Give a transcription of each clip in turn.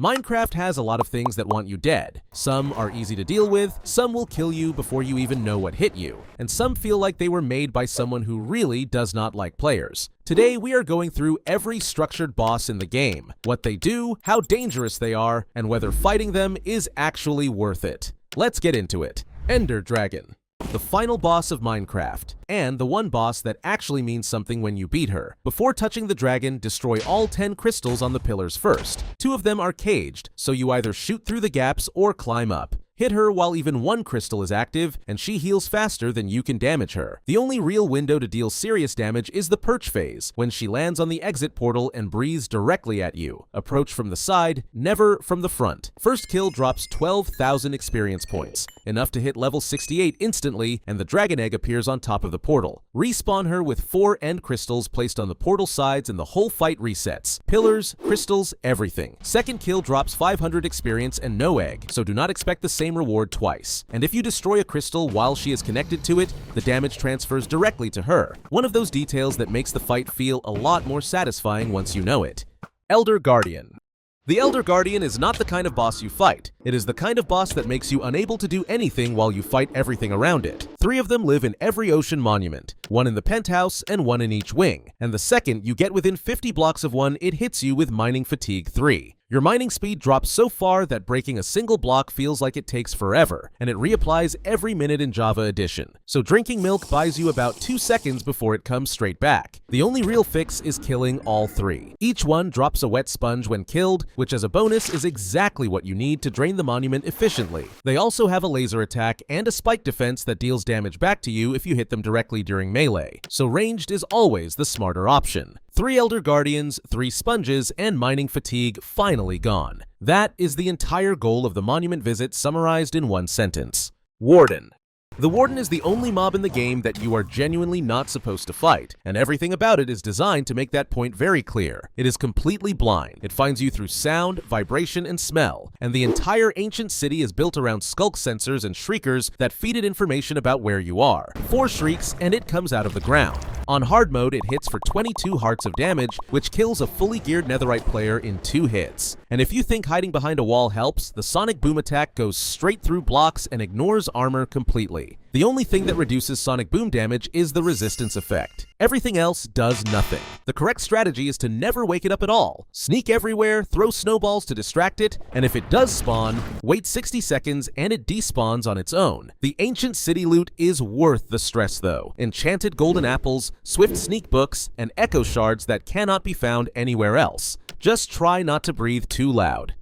Minecraft has a lot of things that want you dead. Some are easy to deal with, some will kill you before you even know what hit you, and some feel like they were made by someone who really does not like players. Today we are going through every structured boss in the game, what they do, how dangerous they are, and whether fighting them is actually worth it. Let's get into it. Ender Dragon. The final boss of Minecraft, and the one boss that actually means something when you beat her. Before touching the dragon, destroy all 10 crystals on the pillars first. 2 of them are caged, so you either shoot through the gaps or climb up. Hit her while even 1 crystal is active, and she heals faster than you can damage her. The only real window to deal serious damage is the perch phase, when she lands on the exit portal and breathes directly at you. Approach from the side, never from the front. First kill drops 12,000 experience points, enough to hit level 68 instantly, and the dragon egg appears on top of the portal. Respawn her with 4 end crystals placed on the portal sides and the whole fight resets. Pillars, crystals, everything. Second kill drops 500 experience and no egg, so do not expect the same reward twice. And if you destroy a crystal while she is connected to it, the damage transfers directly to her. One of those details that makes the fight feel a lot more satisfying once you know it. Elder Guardian. The Elder Guardian is not the kind of boss you fight. It is the kind of boss that makes you unable to do anything while you fight everything around it. 3 of them live in every ocean monument, 1 in the penthouse and 1 in each wing. And the second you get within 50 blocks of one, it hits you with Mining Fatigue 3. Your mining speed drops so far that breaking a single block feels like it takes forever, and it reapplies every minute in Java Edition. So drinking milk buys you about 2 seconds before it comes straight back. The only real fix is killing all 3. Each one drops a wet sponge when killed, which as a bonus is exactly what you need to drain the monument efficiently. They also have a laser attack and a spike defense that deals damage back to you if you hit them directly during melee. So ranged is always the smarter option. 3 Elder Guardians, 3 sponges, and mining fatigue finally gone. That is the entire goal of the monument visit summarized in 1 sentence. Warden. The Warden is the only mob in the game that you are genuinely not supposed to fight, and everything about it is designed to make that point very clear. It is completely blind. It finds you through sound, vibration, and smell, and the entire ancient city is built around skulk sensors and shriekers that feed it information about where you are. 4 shrieks and it comes out of the ground. On hard mode, it hits for 22 hearts of damage, which kills a fully geared netherite player in 2 hits. And if you think hiding behind a wall helps, the sonic boom attack goes straight through blocks and ignores armor completely. The only thing that reduces sonic boom damage is the resistance effect. Everything else does nothing. The correct strategy is to never wake it up at all. Sneak everywhere, throw snowballs to distract it, and if it does spawn, wait 60 seconds and it despawns on its own. The ancient city loot is worth the stress though. Enchanted golden apples, swift sneak books, and echo shards that cannot be found anywhere else. Just try not to breathe too loud.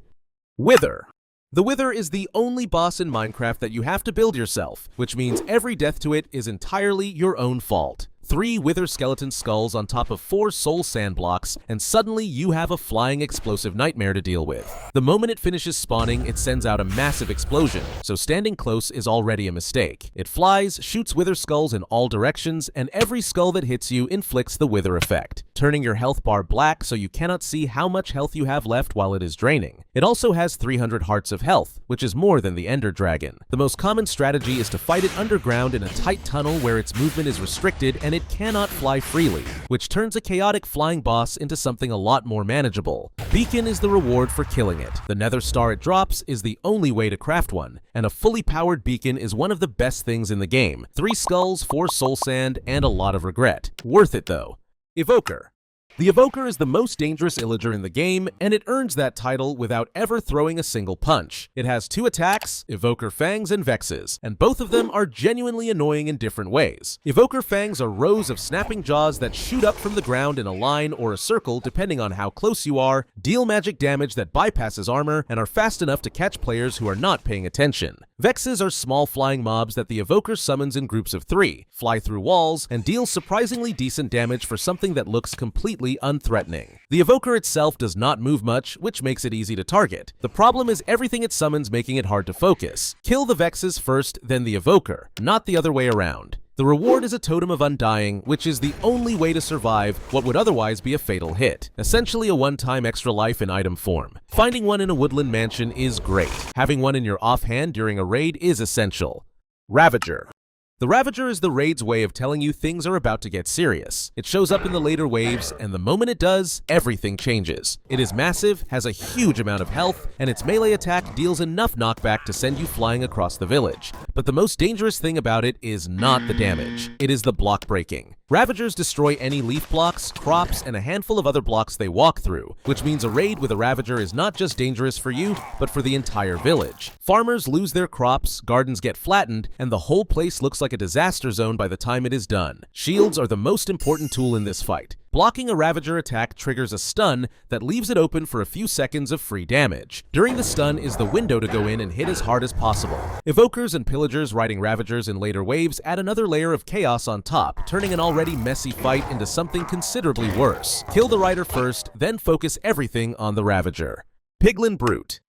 Wither. The Wither is the only boss in Minecraft that you have to build yourself, which means every death to it is entirely your own fault. 3 Wither skeleton skulls on top of 4 soul sand blocks, and suddenly you have a flying explosive nightmare to deal with. The moment it finishes spawning, it sends out a massive explosion, so standing close is already a mistake. It flies, shoots Wither skulls in all directions, and every skull that hits you inflicts the Wither effect, turning your health bar black so you cannot see how much health you have left while it is draining. It also has 300 hearts of health, which is more than the Ender Dragon. The most common strategy is to fight it underground in a tight tunnel where its movement is restricted and it cannot fly freely, which turns a chaotic flying boss into something a lot more manageable. Beacon is the reward for killing it. The nether star it drops is the only way to craft one, and a fully powered beacon is one of the best things in the game. 3 skulls, 4 soul sand, and a lot of regret. Worth it though. Evoker. The Evoker is the most dangerous illager in the game, and it earns that title without ever throwing a single punch. It has 2 attacks, Evoker Fangs and Vexes, and both of them are genuinely annoying in different ways. Evoker Fangs are rows of snapping jaws that shoot up from the ground in a line or a circle depending on how close you are, deal magic damage that bypasses armor, and are fast enough to catch players who are not paying attention. Vexes are small flying mobs that the Evoker summons in groups of 3, fly through walls, and deal surprisingly decent damage for something that looks completely unthreatening. The Evoker itself does not move much, which makes it easy to target. The problem is everything it summons making it hard to focus. Kill the Vexes first, then the Evoker, not the other way around. The reward is a Totem of Undying, which is the only way to survive what would otherwise be a fatal hit. Essentially a one-time extra life in item form. Finding one in a woodland mansion is great. Having one in your offhand during a raid is essential. Ravager. The Ravager is the raid's way of telling you things are about to get serious. It shows up in the later waves, and the moment it does, everything changes. It is massive, has a huge amount of health, and its melee attack deals enough knockback to send you flying across the village. But the most dangerous thing about it is not the damage. It is the block breaking. Ravagers destroy any leaf blocks, crops, and a handful of other blocks they walk through, which means a raid with a Ravager is not just dangerous for you, but for the entire village. Farmers lose their crops, gardens get flattened, and the whole place looks like a disaster zone by the time it is done. Shields are the most important tool in this fight. Blocking a Ravager attack triggers a stun that leaves it open for a few seconds of free damage. During the stun is the window to go in and hit as hard as possible. Evokers and pillagers riding Ravagers in later waves add another layer of chaos on top, turning an already messy fight into something considerably worse. Kill the rider first, then focus everything on the Ravager. Piglin Brute.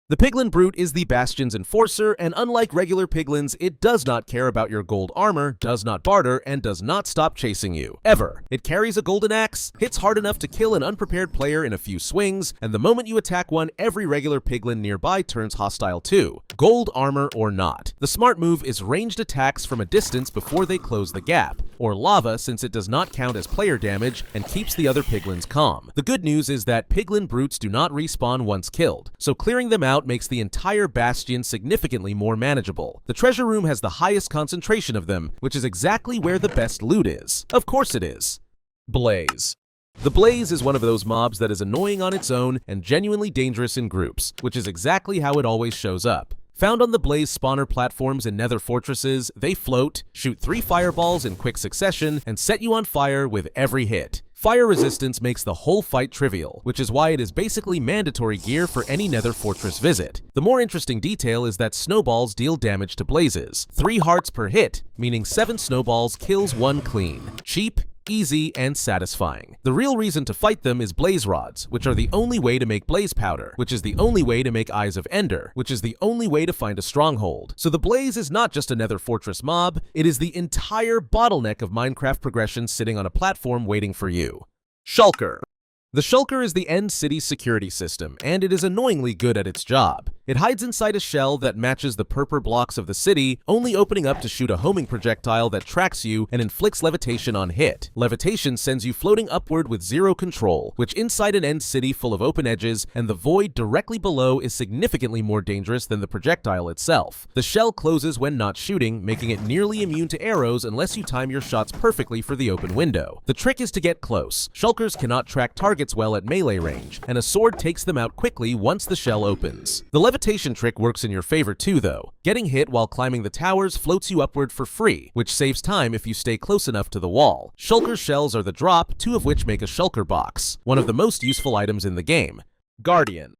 The Piglin Brute is the Bastion's enforcer, and unlike regular piglins, it does not care about your gold armor, does not barter, and does not stop chasing you. Ever. It carries a golden axe, hits hard enough to kill an unprepared player in a few swings, and the moment you attack one, every regular piglin nearby turns hostile too, gold armor or not. The smart move is ranged attacks from a distance before they close the gap, or lava since it does not count as player damage and keeps the other piglins calm. The good news is that Piglin Brutes do not respawn once killed, so clearing them out makes the entire bastion significantly more manageable. The treasure room has the highest concentration of them, which is exactly where the best loot is. Of course it is. Blaze. The Blaze is one of those mobs that is annoying on its own and genuinely dangerous in groups, which is exactly how it always shows up. Found on the Blaze spawner platforms in nether fortresses, they float, shoot 3 fireballs in quick succession, and set you on fire with every hit. Fire resistance makes the whole fight trivial, which is why it is basically mandatory gear for any nether fortress visit. The more interesting detail is that snowballs deal damage to blazes. 3 hearts per hit, meaning 7 snowballs kills 1 clean. Cheap, easy, and satisfying. The real reason to fight them is blaze rods, which are the only way to make blaze powder, which is the only way to make eyes of ender, which is the only way to find a stronghold. So the blaze is not just a nether fortress mob, it is the entire bottleneck of Minecraft progression sitting on a platform waiting for you. Shulker. The Shulker is the end city's security system, and it is annoyingly good at its job. It hides inside a shell that matches the purple blocks of the city, only opening up to shoot a homing projectile that tracks you and inflicts levitation on hit. Levitation sends you floating upward with 0 control, which inside an end city full of open edges and the void directly below is significantly more dangerous than the projectile itself. The shell closes when not shooting, making it nearly immune to arrows unless you time your shots perfectly for the open window. The trick is to get close. Shulkers cannot track targets well at melee range, and a sword takes them out quickly once the shell opens. The levitation trick works in your favor too though. Getting hit while climbing the towers floats you upward for free, which saves time if you stay close enough to the wall. Shulker shells are the drop, 2 of which make a Shulker box, one of the most useful items in the game. Guardian.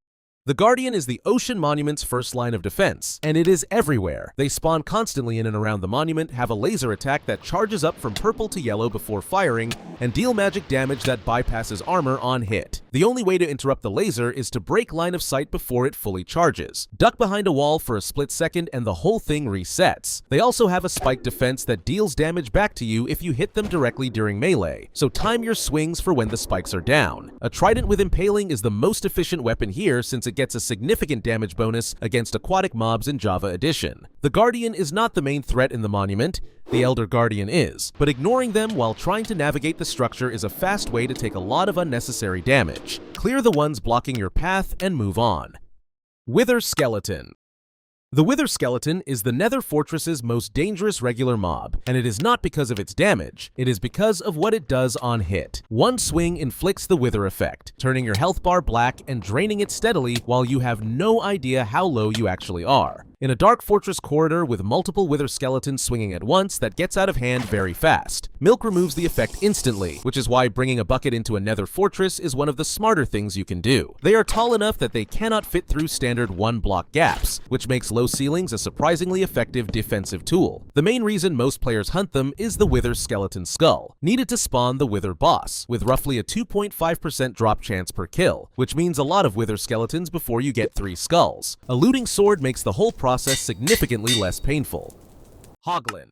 The Guardian is the Ocean Monument's first line of defense, and it is everywhere. They spawn constantly in and around the monument, have a laser attack that charges up from purple to yellow before firing, and deal magic damage that bypasses armor on hit. The only way to interrupt the laser is to break line of sight before it fully charges. Duck behind a wall for a split second and the whole thing resets. They also have a spike defense that deals damage back to you if you hit them directly during melee, so time your swings for when the spikes are down. A trident with impaling is the most efficient weapon here since it gets a significant damage bonus against aquatic mobs in Java Edition. The Guardian is not the main threat in the monument, the Elder Guardian is, but ignoring them while trying to navigate the structure is a fast way to take a lot of unnecessary damage. Clear the ones blocking your path and move on. Wither Skeleton. The Wither Skeleton is the Nether Fortress's most dangerous regular mob, and it is not because of its damage, it is because of what it does on hit. One swing inflicts the Wither effect, turning your health bar black and draining it steadily while you have no idea how low you actually are. In a dark fortress corridor with multiple Wither Skeletons swinging at once that gets out of hand very fast. Milk removes the effect instantly, which is why bringing a bucket into a nether fortress is one of the smarter things you can do. They are tall enough that they cannot fit through standard 1-block gaps, which makes low ceilings a surprisingly effective defensive tool. The main reason most players hunt them is the Wither Skeleton Skull, needed to spawn the Wither Boss, with roughly a 2.5% drop chance per kill, which means a lot of Wither Skeletons before you get 3 skulls. A looting sword makes the whole process significantly less painful. Hoglin.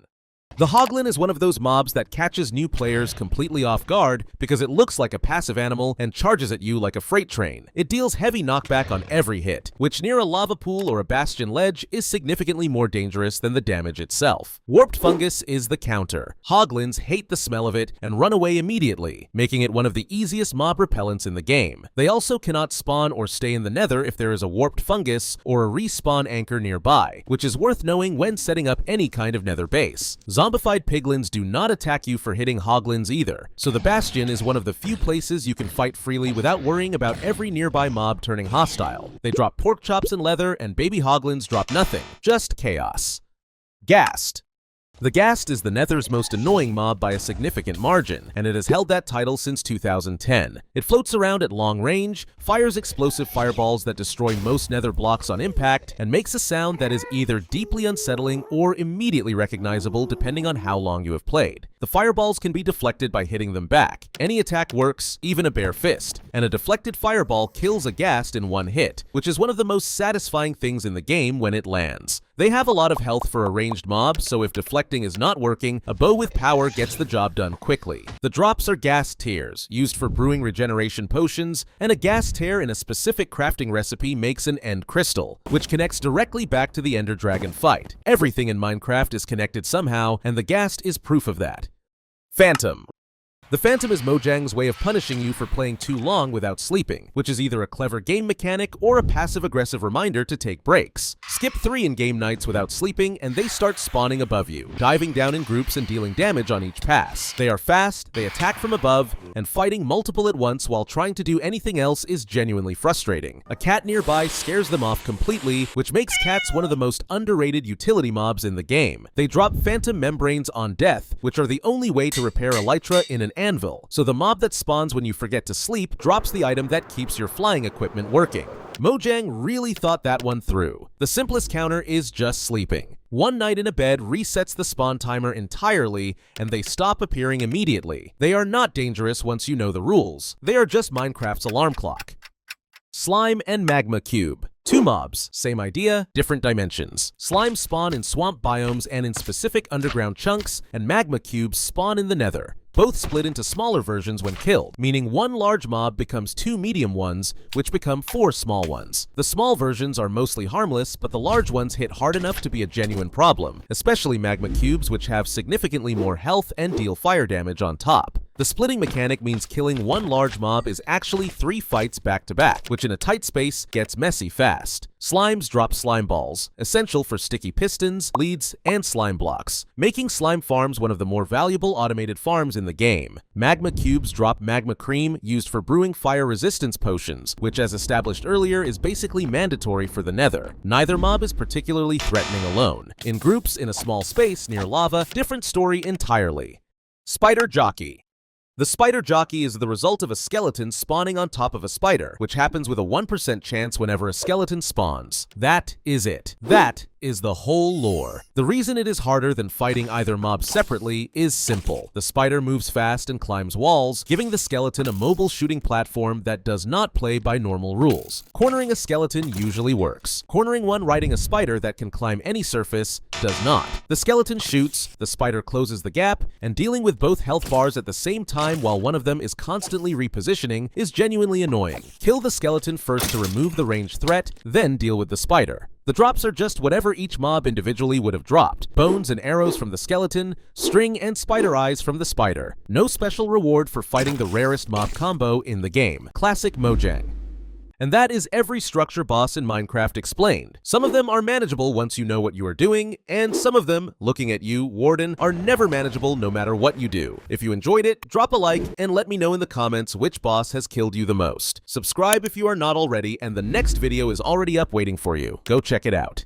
The Hoglin is one of those mobs that catches new players completely off guard because it looks like a passive animal and charges at you like a freight train. It deals heavy knockback on every hit, which near a lava pool or a bastion ledge is significantly more dangerous than the damage itself. Warped fungus is the counter. Hoglins hate the smell of it and run away immediately, making it one of the easiest mob repellents in the game. They also cannot spawn or stay in the nether if there is a warped fungus or a respawn anchor nearby, which is worth knowing when setting up any kind of nether base. Zombified piglins do not attack you for hitting hoglins either, so the bastion is one of the few places you can fight freely without worrying about every nearby mob turning hostile. They drop pork chops and leather, and baby hoglins drop nothing, just chaos. Ghast. The Ghast is the Nether's most annoying mob by a significant margin, and it has held that title since 2010. It floats around at long range, fires explosive fireballs that destroy most Nether blocks on impact, and makes a sound that is either deeply unsettling or immediately recognizable depending on how long you have played. The fireballs can be deflected by hitting them back. Any attack works, even a bare fist, and a deflected fireball kills a Ghast in one hit, which is one of the most satisfying things in the game when it lands. They have a lot of health for a ranged mob, so if deflecting is not working, a bow with power gets the job done quickly. The drops are Ghast tears, used for brewing regeneration potions, and a Ghast tear in a specific crafting recipe makes an end crystal, which connects directly back to the Ender Dragon fight. Everything in Minecraft is connected somehow, and the Ghast is proof of that. Phantom. The Phantom is Mojang's way of punishing you for playing too long without sleeping, which is either a clever game mechanic or a passive-aggressive reminder to take breaks. Skip 3 in-game nights without sleeping, and they start spawning above you, diving down in groups and dealing damage on each pass. They are fast, they attack from above, and fighting multiple at once while trying to do anything else is genuinely frustrating. A cat nearby scares them off completely, which makes cats one of the most underrated utility mobs in the game. They drop Phantom membranes on death, which are the only way to repair elytra in an anvil, so the mob that spawns when you forget to sleep drops the item that keeps your flying equipment working. Mojang really thought that one through. The simplest counter is just sleeping. One night in a bed resets the spawn timer entirely, and they stop appearing immediately. They are not dangerous once you know the rules. They are just Minecraft's alarm clock. Slime and Magma Cube. Two mobs, same idea, different dimensions. Slimes spawn in swamp biomes and in specific underground chunks, and magma cubes spawn in the nether. Both split into smaller versions when killed, meaning one large mob becomes two medium ones, which become four small ones. The small versions are mostly harmless, but the large ones hit hard enough to be a genuine problem, especially magma cubes, which have significantly more health and deal fire damage on top. The splitting mechanic means killing one large mob is actually 3 fights back to back, which in a tight space gets messy fast. Slimes drop slime balls, essential for sticky pistons, leads, and slime blocks, making slime farms one of the more valuable automated farms in the game. Magma cubes drop magma cream, used for brewing fire resistance potions, which as established earlier is basically mandatory for the nether. Neither mob is particularly threatening alone. In groups in a small space near lava, different story entirely. Spider Jockey. The Spider Jockey is the result of a skeleton spawning on top of a spider, which happens with a 1% chance whenever a skeleton spawns. That is it. That is the whole lore. The reason it is harder than fighting either mob separately is simple. The spider moves fast and climbs walls, giving the skeleton a mobile shooting platform that does not play by normal rules. Cornering a skeleton usually works. Cornering one riding a spider that can climb any surface does not. The skeleton shoots, the spider closes the gap, and dealing with both health bars at the same time while one of them is constantly repositioning is genuinely annoying. Kill the skeleton first to remove the ranged threat, then deal with the spider. The drops are just whatever each mob individually would have dropped. Bones and arrows from the skeleton, string and spider eyes from the spider. No special reward for fighting the rarest mob combo in the game. Classic Mojang. And that is every structure boss in Minecraft explained. Some of them are manageable once you know what you are doing, and some of them, looking at you, Warden, are never manageable no matter what you do. If you enjoyed it, drop a like and let me know in the comments which boss has killed you the most. Subscribe if you are not already, and the next video is already up waiting for you. Go check it out.